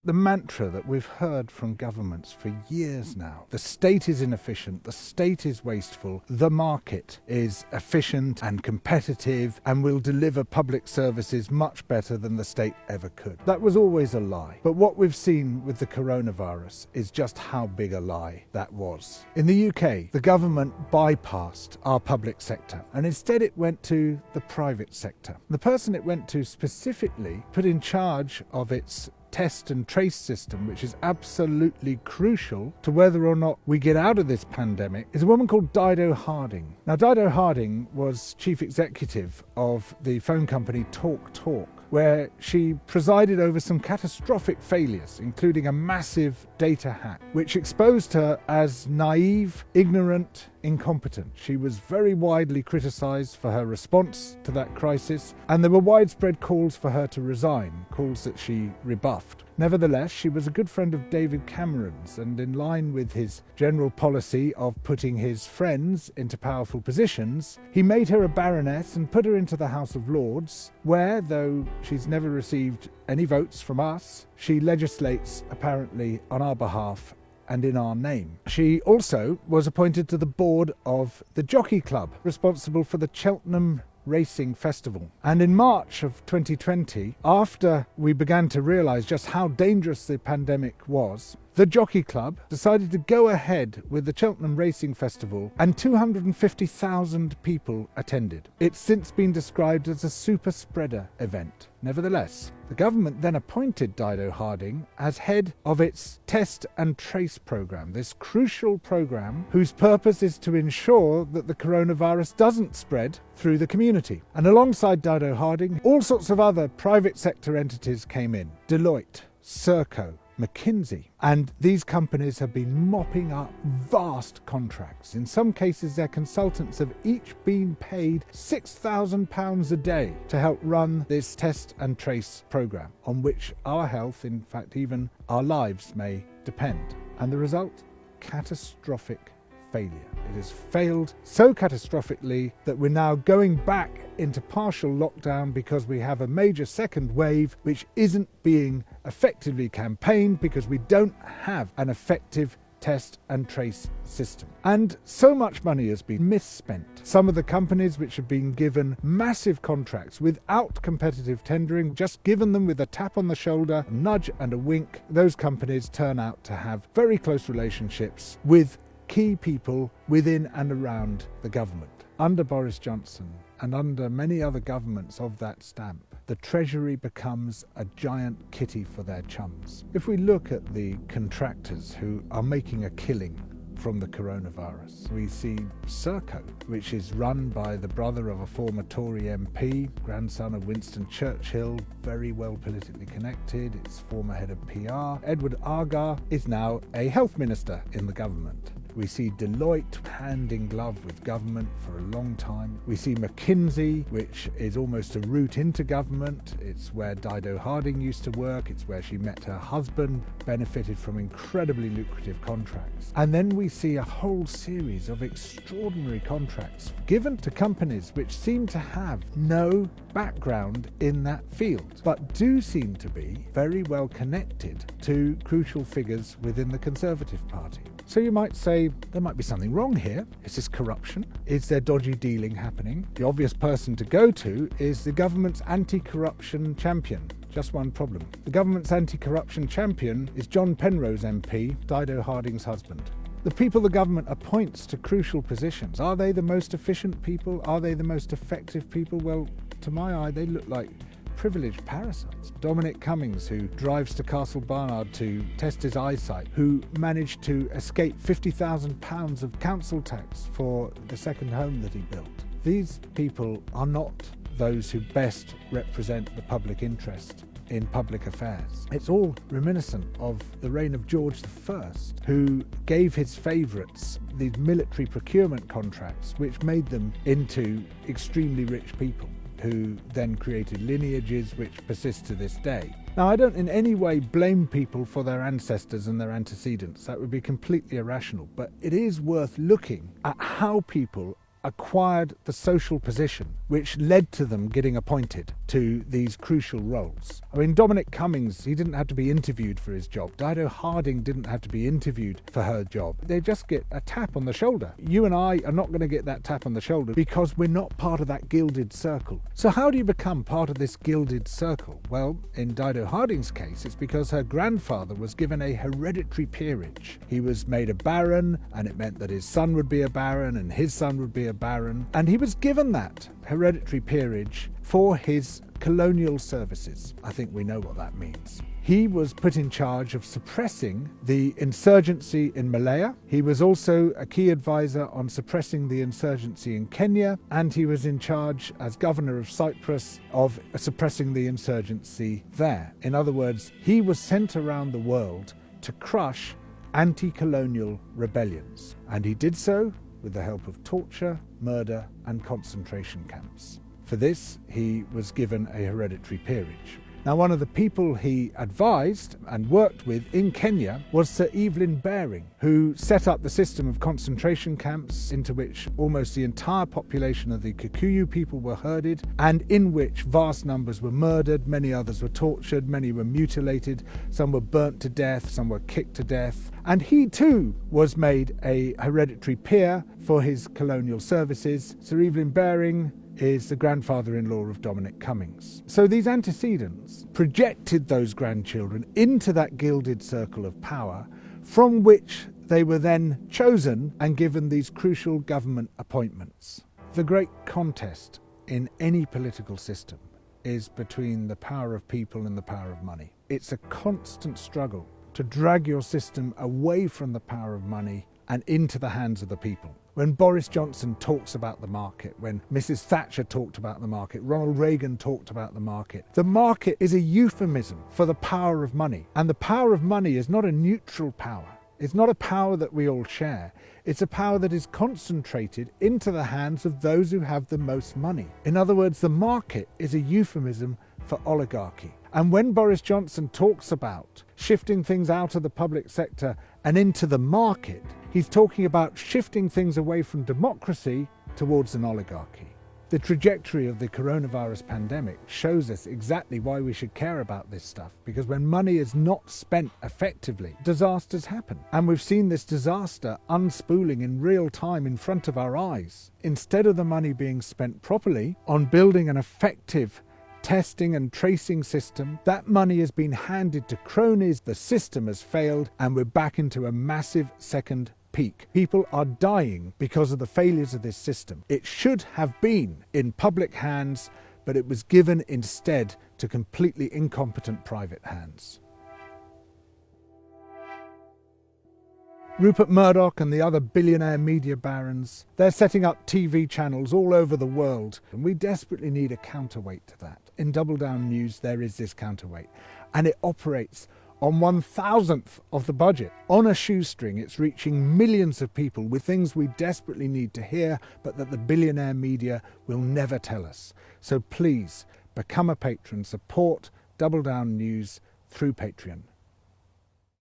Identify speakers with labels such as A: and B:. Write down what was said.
A: the mantra that we've heard from governments for years now. The state is inefficient, the state is wasteful, the market is efficient and competitive and will deliver public services much better than the state ever could. That was always a lie. But what we've seen with the coronavirus is just how big a lie that was. In the UK, the government bypassed our public sector and instead it went to the private sector. The person it went to specifically put in charge of its test and trace system, which is absolutely crucial to whether or not we get out of this pandemic, is a woman called Dido Harding. Now, Dido Harding was chief executive of the phone company TalkTalk, where she presided over some catastrophic failures, including a massive data hack, which exposed her as naive, ignorant, incompetent. She was very widely criticised for her response to that crisis, and there were widespread calls for her to resign, calls that she rebuffed. Nevertheless, she was a good friend of David Cameron's, and in line with his general policy of putting his friends into powerful positions, he made her a baroness and put her into the House of Lords, where, though she's never received any votes from us, she legislates apparently on our behalf and in our name. She also was appointed to the board of the Jockey Club, responsible for the Cheltenham Racing Festival. And in March of 2020, after we began to realise just how dangerous the pandemic was, the Jockey Club decided to go ahead with the Cheltenham Racing Festival, and 250,000 people attended. It's since been described as a super spreader event. Nevertheless, the government then appointed Dido Harding as head of its test and trace programme, this crucial programme whose purpose is to ensure that the coronavirus doesn't spread through the community. And alongside Dido Harding, all sorts of other private sector entities came in. Deloitte, Serco, McKinsey, and these companies have been mopping up vast contracts. In some cases, their consultants have each been paid £6,000 a day to help run this test and trace programme, on which our health, in fact even our lives, may depend. And the result? Catastrophic failure. It has failed so catastrophically that we're now going back into partial lockdown because we have a major second wave which isn't being effectively campaigned because we don't have an effective test and trace system. And so much money has been misspent. Some of the companies which have been given massive contracts without competitive tendering, just given them with a tap on the shoulder, a nudge and a wink, those companies turn out to have very close relationships with key people within and around the government. Under Boris Johnson and under many other governments of that stamp, the Treasury becomes a giant kitty for their chums. If we look at the contractors who are making a killing from the coronavirus, we see Serco, which is run by the brother of a former Tory MP, grandson of Winston Churchill, very well politically connected, its former head of PR. Edward Argar is now a health minister in the government. We see Deloitte hand in glove with government for a long time. We see McKinsey, which is almost a route into government. It's where Dido Harding used to work. It's where she met her husband, benefited from incredibly lucrative contracts. And then we see a whole series of extraordinary contracts given to companies which seem to have no background in that field, but do seem to be very well connected to crucial figures within the Conservative Party. So you might say, there might be something wrong here. Is this corruption? Is there dodgy dealing happening? The obvious person to go to is the government's anti-corruption champion. Just one problem. The government's anti-corruption champion is John Penrose MP, Dido Harding's husband. The people the government appoints to crucial positions, are they the most efficient people? Are they the most effective people? Well, to my eye, they look like privileged parasites. Dominic Cummings, who drives to Castle Barnard to test his eyesight, who managed to escape £50,000 of council tax for the second home that he built. These people are not those who best represent the public interest in public affairs. It's all reminiscent of the reign of George I, who gave his favourites these military procurement contracts, which made them into extremely rich people, who then created lineages which persist to this day. Now, I don't in any way blame people for their ancestors and their antecedents. That would be completely irrational. But it is worth looking at how people acquired the social position which led to them getting appointed to these crucial roles. I mean, Dominic Cummings, he didn't have to be interviewed for his job. Dido Harding didn't have to be interviewed for her job. They just get a tap on the shoulder. You and I are not going to get that tap on the shoulder because we're not part of that gilded circle. So how do you become part of this gilded circle? Well, in Dido Harding's case, it's because her grandfather was given a hereditary peerage. He was made a baron, and it meant that his son would be a baron and his son would be a baron, and he was given that hereditary peerage for his colonial services. I think we know what that means. He was put in charge of suppressing the insurgency in Malaya. He was also a key advisor on suppressing the insurgency in Kenya, and he was in charge as governor of Cyprus of suppressing the insurgency there. In other words, he was sent around the world to crush anti-colonial rebellions, and he did so with the help of torture, murder, and concentration camps. For this, he was given a hereditary peerage. Now, one of the people he advised and worked with in Kenya was Sir Evelyn Baring, who set up the system of concentration camps into which almost the entire population of the Kikuyu people were herded, and in which vast numbers were murdered, many others were tortured, many were mutilated, some were burnt to death, some were kicked to death. And he too was made a hereditary peer for his colonial services. Sir Evelyn Baring is the grandfather-in-law of Dominic Cummings. So these antecedents projected those grandchildren into that gilded circle of power, from which they were then chosen and given these crucial government appointments. The great contest in any political system is between the power of people and the power of money. It's a constant struggle to drag your system away from the power of money and into the hands of the people. When Boris Johnson talks about the market, when Mrs. Thatcher talked about the market, Ronald Reagan talked about the market is a euphemism for the power of money. And the power of money is not a neutral power. It's not a power that we all share. It's a power that is concentrated into the hands of those who have the most money. In other words, the market is a euphemism for oligarchy. And when Boris Johnson talks about shifting things out of the public sector and into the market, he's talking about shifting things away from democracy towards an oligarchy. The trajectory of the coronavirus pandemic shows us exactly why we should care about this stuff, because when money is not spent effectively, disasters happen. And we've seen this disaster unspooling in real time in front of our eyes. Instead of the money being spent properly on building an effective testing and tracing system, that money has been handed to cronies, the system has failed, and we're back into a massive second peak. People are dying because of the failures of this system. It should have been in public hands, but it was given instead to completely incompetent private hands. Rupert Murdoch and the other billionaire media barons, they're setting up TV channels all over the world, and we desperately need a counterweight to that. In Double Down News, there is this counterweight, and it operates on 1,000th of the budget. On a shoestring, it's reaching millions of people with things we desperately need to hear, but that the billionaire media will never tell us. So please, become a patron, support Double Down News through Patreon.